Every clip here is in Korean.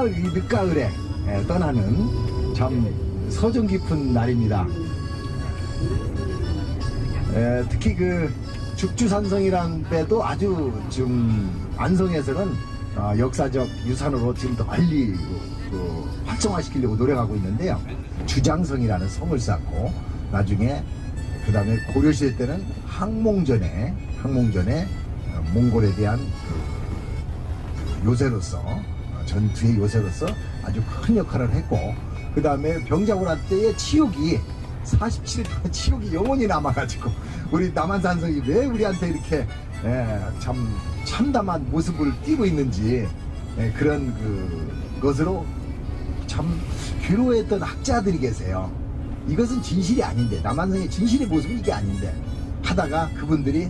이 늦가을에 떠나는 참 서정 깊은 날입니다. 특히 그 죽주산성이란 데도 아주 좀 안성에서는 역사적 유산으로 지금 널리 활성화시키려고 노력하고 있는데요. 주장성이라는 성을 쌓고 나중에 그 다음에 고려시대 때는 항몽전에 몽골에 대한 요새로서 전투의 요새로서 아주 큰 역할을 했고, 그 다음에 병자호란 때의 치욕이 47일 동안 치욕이 영원히 남아가지고 우리 남한산성이 왜 우리한테 이렇게 참 참담한 모습을 띠고 있는지 그런 것으로 참 괴로워했던 학자들이 계세요. 이것은 진실이 아닌데, 남한성의 진실의 모습은 이게 아닌데 하다가 그분들이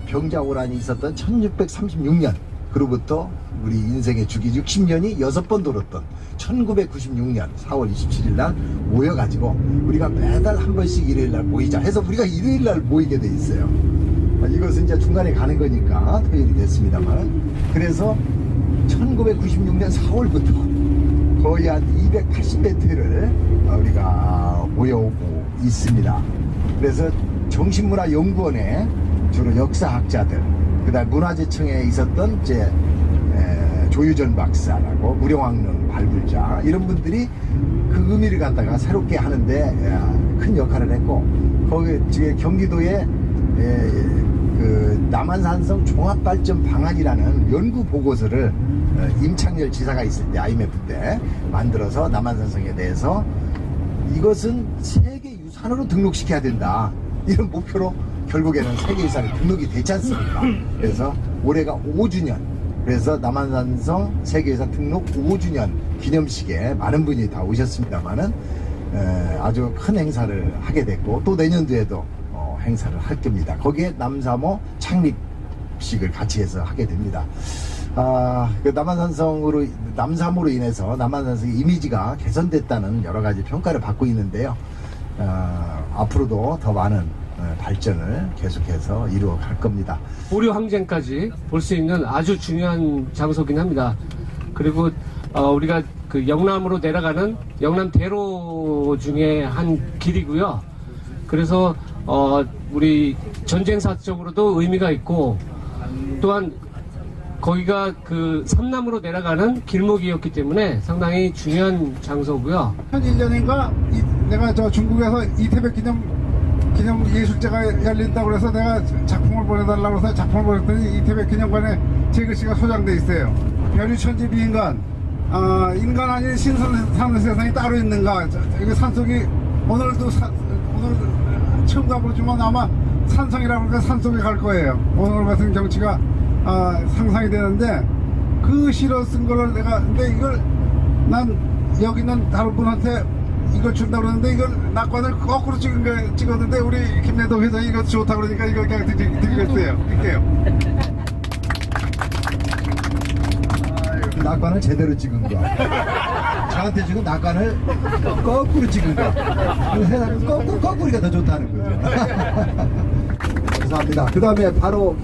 병자호란이 있었던 1636년 그로부터 우리 인생의 주기 60년이 6번 돌았던 1996년 4월 27일 날 모여가지고 우리가 매달 한 번씩 일요일날 모이자 해서 우리가 일요일날 모이게 돼 있어요. 이것은 이제 중간에 가는 거니까 토요일이 됐습니다만, 그래서 1996년 4월부터 거의 한 280배틀을 우리가 모여오고 있습니다. 그래서 정신문화연구원에 주로 역사학자들, 그 다음 문화재청에 있었던 이제 조유전 박사라고 무령왕릉 발굴자, 이런 분들이 그 의미를 갖다가 새롭게 하는데 큰 역할을 했고, 거기 경기도에 그 남한산성 종합발전 방안이라는 연구 보고서를 임창열 지사가 있을 때 IMF 때 만들어서 남한산성에 대해서 이것은 세계유산으로 등록시켜야 된다, 이런 목표로 결국에는 세계유산에 등록이 되지 않습니까? 그래서 올해가 5주년, 그래서 남한산성 세계유산 등록 5주년 기념식에 많은 분이 다 오셨습니다만은 아주 큰 행사를 하게 됐고, 또 내년도에도 행사를 할 겁니다. 거기에 남사모 창립식을 같이 해서 하게 됩니다. 그 남사모로 인해서 남한산성의 이미지가 개선됐다는 여러 가지 평가를 받고 있는데요. 앞으로도 더 많은 발전을 계속해서 이루어 갈 겁니다. 고려 항쟁까지 볼 수 있는 아주 중요한 장소긴 합니다. 그리고 우리가 그 영남으로 내려가는 영남 대로 중에 한 길이고요. 그래서 우리 전쟁사적으로도 의미가 있고, 또한 거기가 그 삼남으로 내려가는 길목이었기 때문에 상당히 중요한 장소고요. 한 1년인가 내가 저 중국에서 이태백 기념 예술제가 열린다고 그래서 내가 작품을 보내달라고 해서 작품을 보냈더니 이태백 기념관에 제 글씨가 소장돼 있어요. 별유천지비인간, 인간 아닌 신선 사는 세상이 따로 있는가. 이거 산속이 오늘 처음 가보지만 아마 산성이라고 하니까 산속에 갈 거예요. 오늘 같은 경치가 상상이 되는데, 그 시로 쓴 거를 내가, 근데 이걸 난 여기는 다른 분한테 이걸 준다고 그러는데 이걸 낙관을 거꾸로 찍었는데 우리 김내동 회장이 이거 좋다고 그러니까 이거 그냥 드리겠어요. 드릴게요. 낙관을 제대로 찍은 거. 저한테 지금 낙관을 거꾸로 찍은 거. 거꾸리가 더 좋다는 거죠. 감사합니다. 그 다음에 바로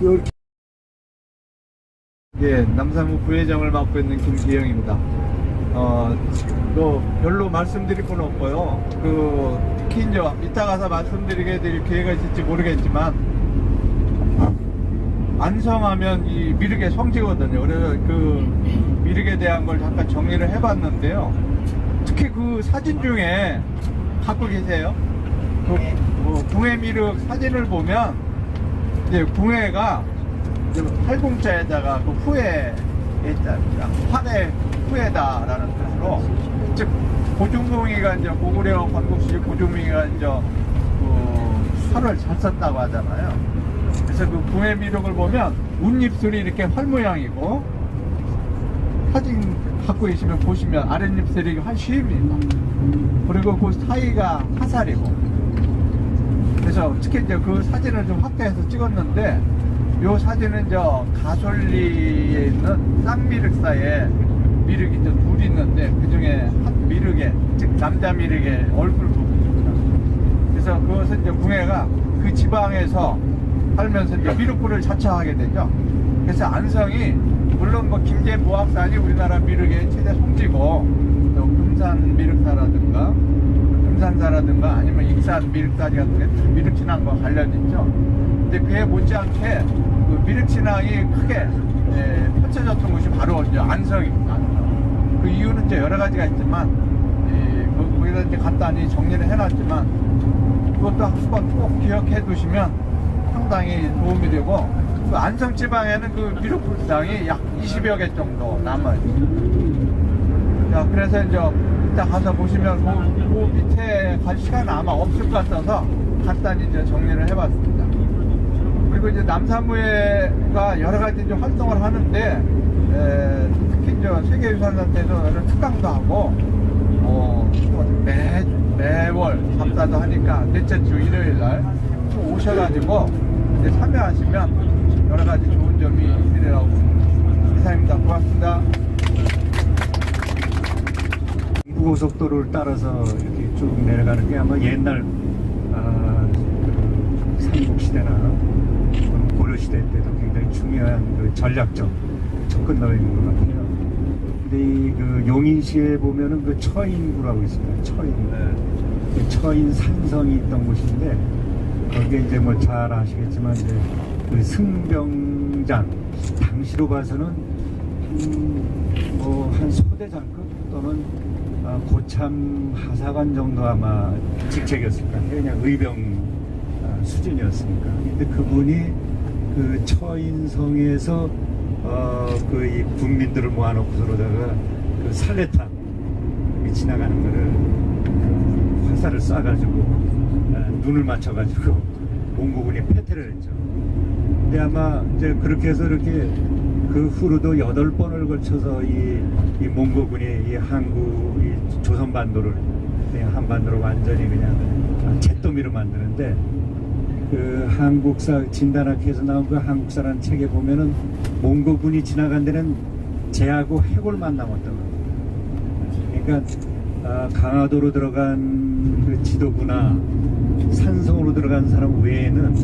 예, 남사무 부회장을 맡고 있는 김기영입니다. 별로 말씀드릴 건 없고요. 특히 이제 이따 가서 말씀드리게 될 기회가 있을지 모르겠지만, 안성하면 이 미륵의 성지거든요. 그래서 그 미륵에 대한 걸 잠깐 정리를 해봤는데요. 특히 그 사진 중에 갖고 계세요. 궁예 미륵 사진을 보면 이제 궁예가 팔공자에다가 그 후에 했답니다. 환의 후에다라는 뜻으로, 즉 고중봉이가 이제 고구려 건국시 고중봉이가 이제 그 활을 잘 썼다고 하잖아요. 그래서 그 궁예 미륵을 보면 웃입술이 이렇게 활 모양이고, 사진 갖고 계시면 보시면 아랫입술이 활시입니다. 그리고 그 사이가 화살이고, 그래서 특히 이제 그 사진을 좀 확대해서 찍었는데, 요 사진은 가솔리에 있는 쌍미륵사에 미륵이 둘이 있는데, 그 중에 한 미륵에, 즉 남자 미륵의 얼굴 부분입니다. 그래서 그것은 이제 궁예가 그 지방에서 살면서 이제 미륵불을 자처하게 되죠. 그래서 안성이 물론 뭐 김제 모악산이 우리나라 미륵의 최대 성지고 또 금산 미륵사라든가 금산사라든가 아니면 익산 미륵사지 같은 게 미륵 신앙과 관련이 있죠. 근데 그에 못지않게 그 미륵 신앙이 크게 펼쳐졌던 곳이 바로 이제 안성입니다. 그 이유는 이제 여러 가지가 있지만 거기다 이제 간단히 정리를 해놨지만 그것도 한번 꼭 기억해 두시면 상당히 도움이 되고, 그 안성 지방에는 그 미륵 불상이 약 20여 개 정도 남아있어요. 자, 그래서 이제 이따 가서 보시면 그 밑에 갈 시간은 아마 없을 것 같아서 간단히 이제 정리를 해봤습니다. 그리고 이제 남사무회가 여러 가지 이제 활동을 하는데, 특히 이제 세계유산단체에서 특강도 하고, 매월 답사도 하니까 넷째 주 일요일 날 오셔가지고 이제 참여하시면 여러 가지 좋은 점이 있으리라고 봅니다. 이상입니다. 고맙습니다. 고속도로를 따라서 이렇게 쭉 내려가는 게 아마 옛날 그 삼국시대나 고려시대 때도 굉장히 중요한 그 전략적 접근로에 있는 것 같아요. 근데 그 용인시에 보면은 그 처인구라고 있습니다. 처인. 그 처인 산성이 있던 곳인데, 거기에 이제 뭐 잘 아시겠지만 이제 그 승병장, 당시로 봐서는 뭐 한 소대장급 또는 고참 하사관 정도 아마 직책이었을까. 그냥 의병 수준이었으니까. 근데 그분이 그 처인성에서 그 이 군민들을 모아놓고서로다가 그 살레탄 지나가는 거를 화살을 쏴가지고 눈을 맞춰가지고 몽고군이 패퇴를 했죠. 근데 아마 이제 그렇게 해서 이렇게 그 후로도 8번을 걸쳐서 이 몽고군이 이 한국 이 조선반도를 그냥 한반도로 완전히 그냥 잿더미로 만드는데, 그 한국사 진단학회에서 나온 그 한국사라는 책에 보면은 몽고군이 지나간 데는 제하고 해골만 남았다고. 그러니까 강화도로 들어간 그 지도부나 산성으로 들어간 사람 외에는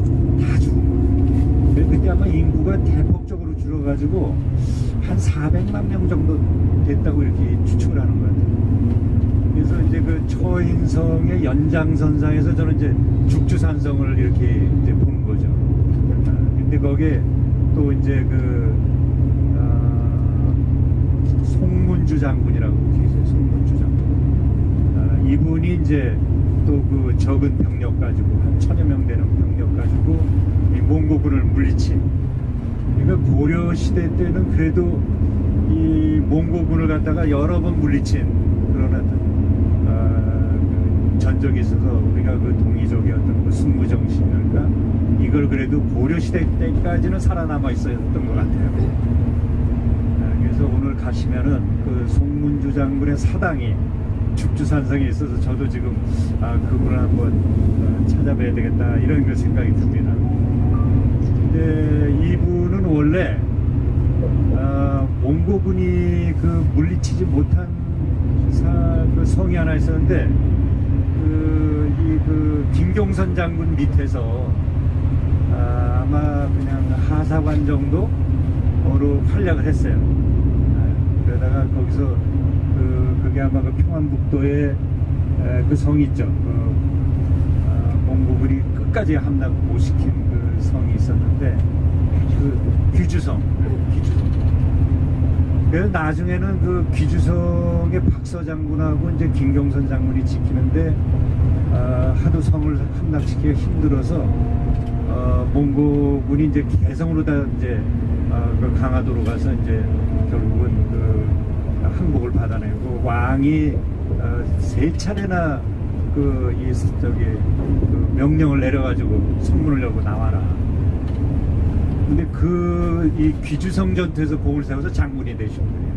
다 죽은 거예요. 그때 아마 인구가 대폭적으로 줄어가지고 한 400만 명 정도 됐다고 이렇게 추측을 하는 것 같아요. 그래서 이제 그 처인성의 연장선상에서 저는 이제 죽주산성을 이렇게 이제 보는 거죠. 근데 거기에 또 이제 그 송문주 장군이라고 계세요. 송문주 장군. 이분이 이제 또 그 적은 병력 가지고 한 1000여 명 되는 병력 가지고 이 몽고군을 물리친. 그러니까 고려 시대 때는 그래도 이 몽고군을 갖다가 여러 번 물리친 그런 어떤 전적이 있어서 우리가 그 동이족이었던 그 순무정신이랄까, 이걸 그래도 고려시대 때까지는 살아남아 있었던 것 같아요. 그래서 오늘 가시면은 그 송문주 장군의 사당이 죽주산성에 있어서 저도 지금 그분을 한번 찾아봐야 되겠다 이런 그 생각이 듭니다. 근데 이분은 원래 몽고군이 그 물리치지 못한 그 성이 하나 있었는데, 그 김경선 장군 밑에서 아마 그냥 하사관 정도로 활약을 했어요. 그러다가 거기서 그게 아마 그 평안북도에 그 성이 있죠. 몽고군이 끝까지 함락 못 시킨 그 성이 있었는데, 그 귀주성. 그래서 나중에는 그 귀주성의 박서 장군하고 이제 김경선 장군이 지키는데 하도 성을 함락시키기가 힘들어서 몽고군이 이제 개성으로 다 이제 그 강화도로 가서 이제 결국은 그 항복을 받아내고, 왕이 3차례나 그 그 명령을 내려가지고 성문을 열고 나와라. 근데 이 귀주성 전투에서 공을 세워서 장군이 되신 거예요.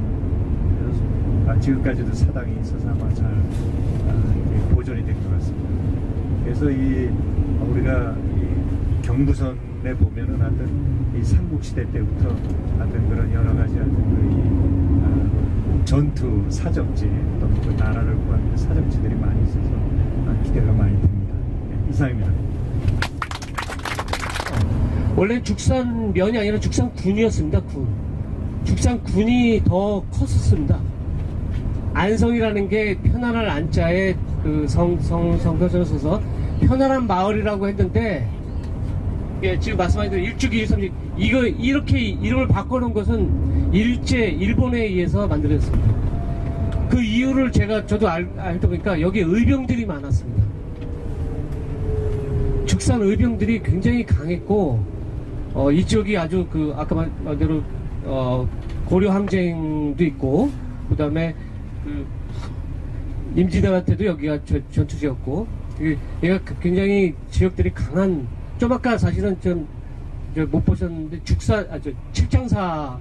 그래서 지금까지도 사당이 있어서 아마 잘 보존이 된 것 같습니다. 그래서 우리가 경부선에 보면은 하여튼 이 삼국시대 때부터 하여튼 그런 여러 가지 하여튼 전투 사적지 또는 그 나라를 구하는 사적지들이 많이 있어서 기대가 많이 됩니다. 이상입니다. 원래 죽산면이 아니라 죽산군이었습니다. 군. 죽산군이 더 컸었습니다. 안성이라는 게 편안한 안자에 그 성서전을 써서 편안한 마을이라고 했는데, 예, 지금 말씀하신 대로 일주기 일삼직 이거 이렇게 이름을 바꿔놓은 것은 일본에 의해서 만들어졌습니다. 그 이유를 저도 알다 보니까 여기 의병들이 많았습니다. 죽산 의병들이 굉장히 강했고, 이 지역이 아주 그 아까 말대로 고려 항쟁도 있고, 그 다음에 그 임진왜란 때도 여기가 전투지였고, 얘가 굉장히 지역들이 강한. 좀 아까 사실은 좀 못 보셨는데 칠장사를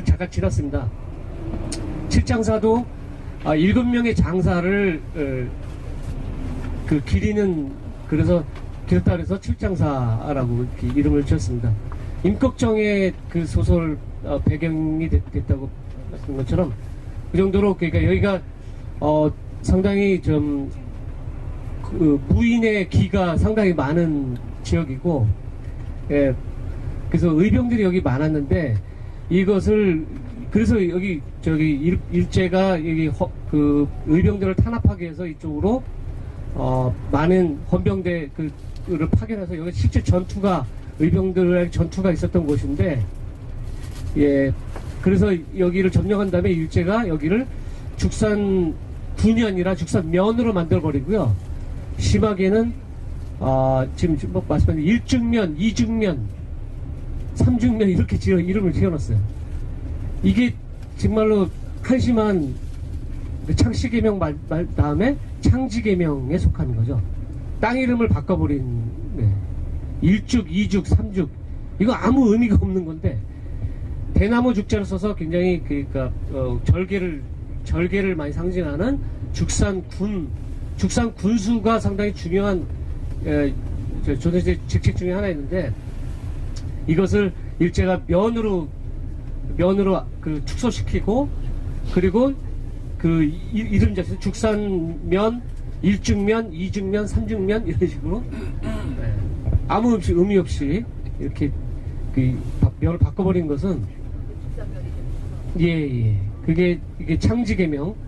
잠깐 지났습니다. 칠장사도 7명의 장사를 그 기리는, 그래서 기렸다 그래서 칠장사라고 이렇게 이름을 지었습니다. 임꺽정의 그 소설 배경이 됐다고 말씀한 것처럼 그 정도로, 그러니까 여기가 상당히 좀 그 무인의 기가 상당히 많은 지역이고, 예, 그래서 의병들이 여기 많았는데, 이것을 그래서 여기 일제가 여기 그 의병들을 탄압하기 위해서 이쪽으로 많은 헌병대 그를 파견해서 여기 실제 의병들의 전투가 있었던 곳인데, 예, 그래서 여기를 점령한 다음에 일제가 여기를 죽산 군이 아니라 죽산면으로 만들어 버리고요. 심하게는 지금 말씀하신 1중면, 2중면, 3중면 이렇게 이름을 지어놨어요. 이게 정말로 한심한 창씨개명 다음에 창지개명에 속하는 거죠. 땅 이름을 바꿔버린, 네. 1죽, 2죽, 3죽, 이거 아무 의미가 없는 건데, 대나무 죽자를 써서 굉장히 그러니까 절개를 많이 상징하는 죽산 군수가 상당히 중요한 조선시대 직책 중에 하나 있는데, 이것을 일제가 면으로 그 축소시키고, 그리고 그 이름 자체는 죽산면, 1중면, 2중면, 3중면 이런 식으로 아무 의미 없이 이렇게 그 면을 바꿔버린 것은, 예, 이게 창지개명.